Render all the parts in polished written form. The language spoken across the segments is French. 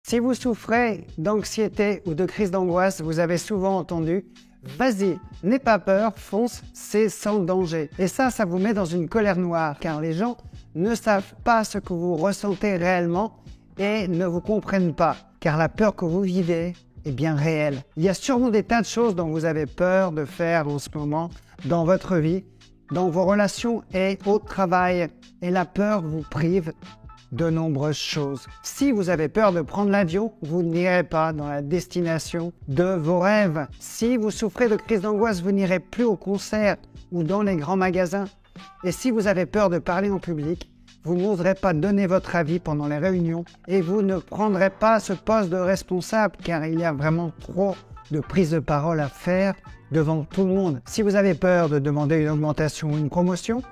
Si vous souffrez d'anxiété ou de crise d'angoisse, vous avez souvent entendu « Vas-y, n'aie pas peur, fonce, c'est sans danger ». Et ça vous met dans une colère noire, car les gens ne savent pas ce que vous ressentez réellement et ne vous comprennent pas, car la peur que vous vivez est bien réelle. Il y a sûrement des tas de choses dont vous avez peur de faire en ce moment dans votre vie, dans vos relations et au travail, et la peur vous prive de nombreuses choses. Si vous avez peur de prendre l'avion, vous n'irez pas dans la destination de vos rêves. Si vous souffrez de crise d'angoisse, vous n'irez plus au concert ou dans les grands magasins. Et si vous avez peur de parler en public, vous n'oserez pas donner votre avis pendant les réunions et vous ne prendrez pas ce poste de responsable car il y a vraiment trop de prise de parole à faire devant tout le monde. Si vous avez peur de demander une augmentation ou une promotion,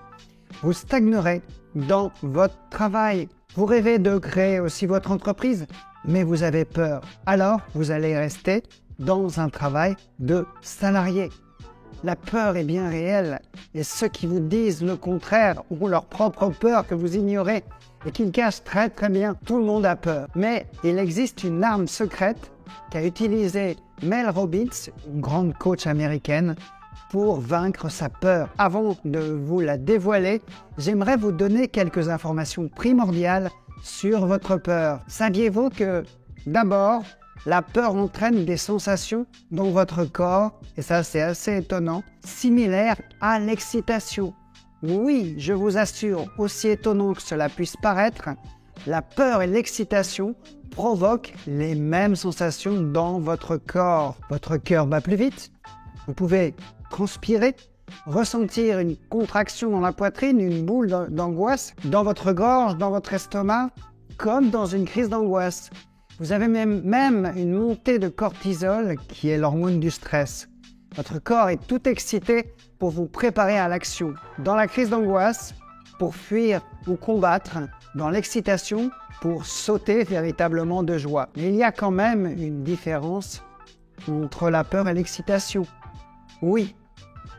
vous stagnerez dans votre travail. Vous rêvez de créer aussi votre entreprise, mais vous avez peur. Alors, vous allez rester dans un travail de salarié. La peur est bien réelle et ceux qui vous disent le contraire ont leur propre peur que vous ignorez et qu'ils cachent très bien. Tout le monde a peur. Mais il existe une arme secrète qu'a utilisée Mel Robbins, une grande coach américaine, pour vaincre sa peur. Avant de vous la dévoiler, j'aimerais vous donner quelques informations primordiales sur votre peur. Saviez-vous que, d'abord, la peur entraîne des sensations dans votre corps, et ça c'est assez étonnant, similaires à l'excitation. Oui, je vous assure, aussi étonnant que cela puisse paraître, la peur et l'excitation provoquent les mêmes sensations dans votre corps. Votre cœur bat plus vite, vous pouvez transpirer, ressentir une contraction dans la poitrine, une boule d'angoisse dans votre gorge, dans votre estomac, comme dans une crise d'angoisse. Vous avez même une montée de cortisol qui est l'hormone du stress. Votre corps est tout excité pour vous préparer à l'action. Dans la crise d'angoisse, pour fuir ou combattre. Dans l'excitation, pour sauter véritablement de joie. Mais il y a quand même une différence entre la peur et l'excitation. Oui,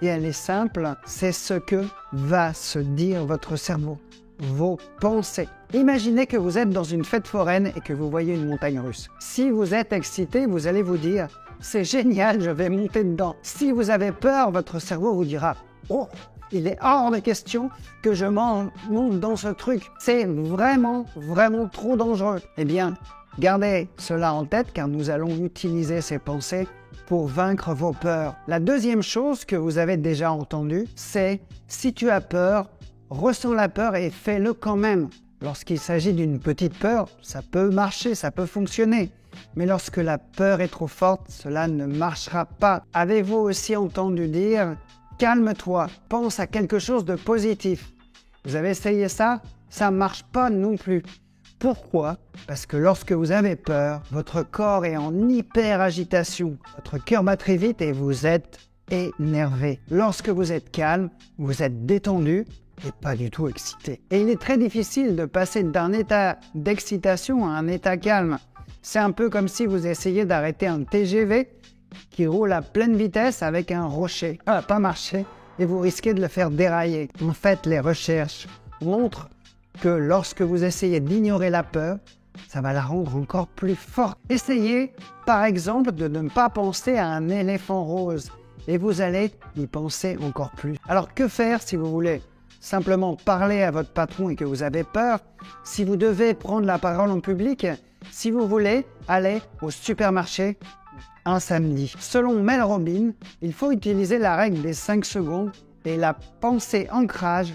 et elle est simple, c'est ce que va se dire votre cerveau, vos pensées. Imaginez que vous êtes dans une fête foraine et que vous voyez une montagne russe. Si vous êtes excité, vous allez vous dire « c'est génial, je vais monter dedans ». Si vous avez peur, votre cerveau vous dira « oh, il est hors de question que je monte dans ce truc, c'est vraiment trop dangereux ». Eh bien, gardez cela en tête car nous allons utiliser ces pensées pour vaincre vos peurs. La deuxième chose que vous avez déjà entendue, c'est si tu as peur, ressens la peur et fais-le quand même. Lorsqu'il s'agit d'une petite peur, ça peut marcher, ça peut fonctionner. Mais lorsque la peur est trop forte, cela ne marchera pas. Avez-vous aussi entendu dire « calme-toi, pense à quelque chose de positif ». Vous avez essayé ça? Ça ne marche pas non plus. Pourquoi? Parce que lorsque vous avez peur, votre corps est en hyper-agitation. Votre cœur bat très vite et vous êtes énervé. Lorsque vous êtes calme, vous êtes détendu et pas du tout excité. Et il est très difficile de passer d'un état d'excitation à un état calme. C'est un peu comme si vous essayez d'arrêter un TGV qui roule à pleine vitesse avec un rocher. Ça va pas marcher et vous risquez de le faire dérailler. En fait, les recherches montrent que lorsque vous essayez d'ignorer la peur, ça va la rendre encore plus forte. Essayez, par exemple, de ne pas penser à un éléphant rose et vous allez y penser encore plus. Alors, que faire si vous voulez simplement parler à votre patron et que vous avez peur? Si vous devez prendre la parole en public, si vous voulez aller au supermarché un samedi. Selon Mel Robbins, il faut utiliser la règle des 5 secondes et la pensée ancrage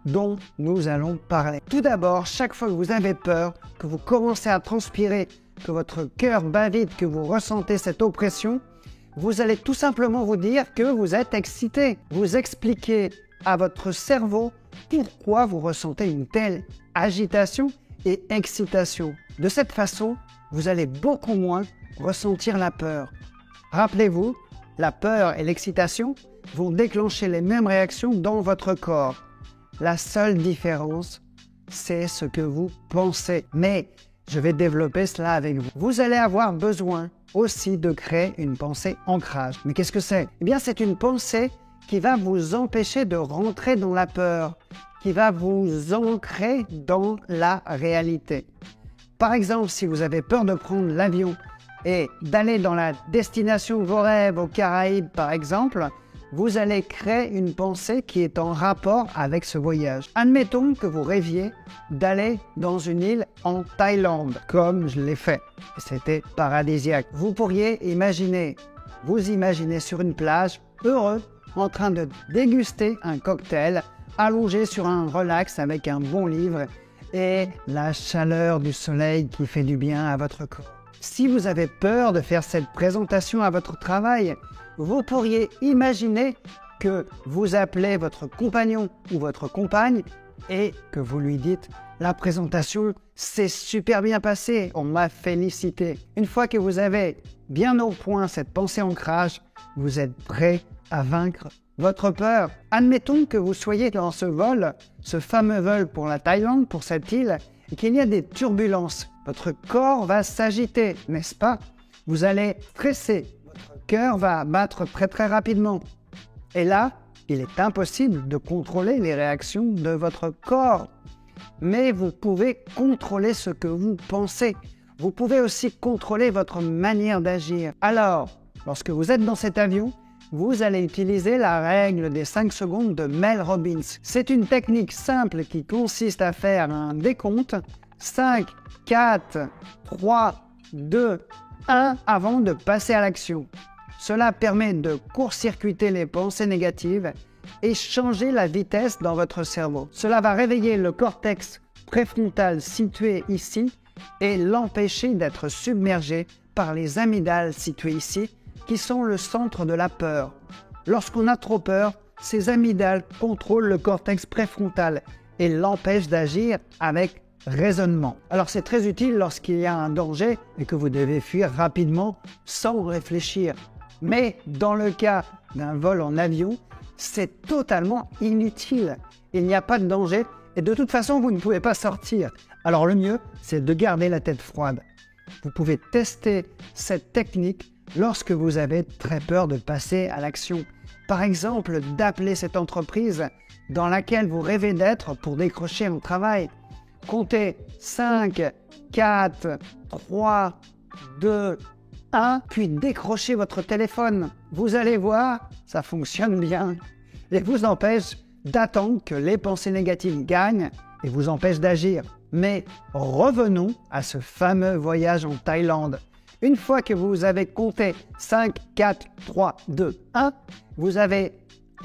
dont nous allons parler. Tout d'abord, chaque fois que vous avez peur, que vous commencez à transpirer, que votre cœur bat vite, que vous ressentez cette oppression, vous allez tout simplement vous dire que vous êtes excité. Vous expliquez à votre cerveau pourquoi vous ressentez une telle agitation et excitation. De cette façon, vous allez beaucoup moins ressentir la peur. Rappelez-vous, la peur et l'excitation vont déclencher les mêmes réactions dans votre corps. La seule différence, c'est ce que vous pensez. Mais je vais développer cela avec vous. Vous allez avoir besoin aussi de créer une pensée ancrage. Mais qu'est-ce que c'est? Eh bien, c'est une pensée qui va vous empêcher de rentrer dans la peur, qui va vous ancrer dans la réalité. Par exemple, si vous avez peur de prendre l'avion et d'aller dans la destination de vos rêves, aux Caraïbes par exemple, vous allez créer une pensée qui est en rapport avec ce voyage. Admettons que vous rêviez d'aller dans une île en Thaïlande, comme je l'ai fait. C'était paradisiaque. Vous pourriez vous imaginer sur une plage, heureux, en train de déguster un cocktail, allongé sur un relax avec un bon livre et la chaleur du soleil qui fait du bien à votre corps. Si vous avez peur de faire cette présentation à votre travail, vous pourriez imaginer que vous appelez votre compagnon ou votre compagne et que vous lui dites « La présentation s'est super bien passée, on m'a félicité ». Une fois que vous avez bien au point cette pensée ancrage, vous êtes prêt à vaincre votre peur. Admettons que vous soyez dans ce vol, ce fameux vol pour la Thaïlande, pour cette île, et qu'il y a des turbulences. Votre corps va s'agiter, n'est-ce pas? Vous allez stresser. Votre cœur va battre très rapidement. Et là, il est impossible de contrôler les réactions de votre corps. Mais vous pouvez contrôler ce que vous pensez. Vous pouvez aussi contrôler votre manière d'agir. Alors, lorsque vous êtes dans cet avion, vous allez utiliser la règle des 5 secondes de Mel Robbins. C'est une technique simple qui consiste à faire un décompte 5, 4, 3, 2, 1 avant de passer à l'action. Cela permet de court-circuiter les pensées négatives et changer la vitesse dans votre cerveau. Cela va réveiller le cortex préfrontal situé ici et l'empêcher d'être submergé par les amygdales situées ici, qui sont le centre de la peur. Lorsqu'on a trop peur, ces amygdales contrôlent le cortex préfrontal et l'empêchent d'agir avec raisonnement. Alors c'est très utile lorsqu'il y a un danger et que vous devez fuir rapidement sans réfléchir. Mais dans le cas d'un vol en avion, c'est totalement inutile. Il n'y a pas de danger et de toute façon vous ne pouvez pas sortir. Alors le mieux, c'est de garder la tête froide. Vous pouvez tester cette technique lorsque vous avez très peur de passer à l'action. Par exemple, d'appeler cette entreprise dans laquelle vous rêvez d'être pour décrocher un travail. Comptez 5, 4, 3, 2, 1, puis décrochez votre téléphone. Vous allez voir, ça fonctionne bien. Et vous empêche d'attendre que les pensées négatives gagnent et vous empêche d'agir. Mais revenons à ce fameux voyage en Thaïlande. Une fois que vous avez compté 5, 4, 3, 2, 1, vous avez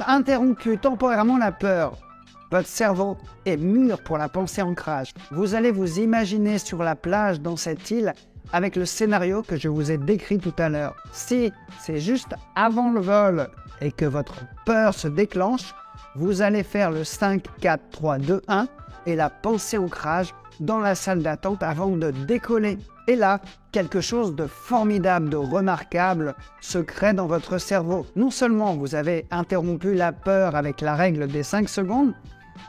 interrompu temporairement la peur. Votre cerveau est mûr pour la pensée ancrage. Vous allez vous imaginer sur la plage dans cette île avec le scénario que je vous ai décrit tout à l'heure. Si c'est juste avant le vol et que votre peur se déclenche, vous allez faire le 5, 4, 3, 2, 1 et la pensée ancrage dans la salle d'attente avant de décoller. Et là, quelque chose de formidable, de remarquable se crée dans votre cerveau. Non seulement vous avez interrompu la peur avec la règle des 5 secondes,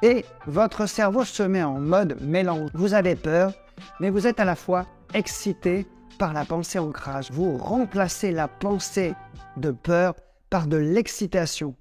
et votre cerveau se met en mode mélange. Vous avez peur, mais vous êtes à la fois excité par la pensée ancrage. Vous remplacez la pensée de peur par de l'excitation.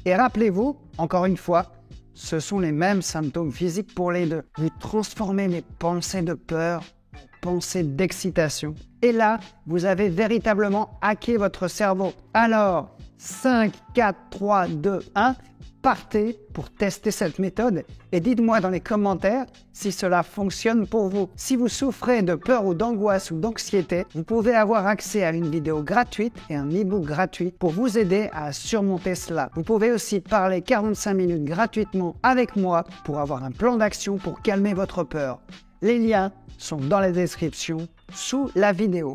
Et rappelez-vous, encore une fois, ce sont les mêmes symptômes physiques pour les deux. Vous transformez les pensées de peur en pensées d'excitation. Et là, vous avez véritablement hacké votre cerveau. Alors, 5, 4, 3, 2, 1, partez pour tester cette méthode et dites-moi dans les commentaires si cela fonctionne pour vous. Si vous souffrez de peur ou d'angoisse ou d'anxiété, vous pouvez avoir accès à une vidéo gratuite et un e-book gratuit pour vous aider à surmonter cela. Vous pouvez aussi parler 45 minutes gratuitement avec moi pour avoir un plan d'action pour calmer votre peur. Les liens sont dans la description sous la vidéo.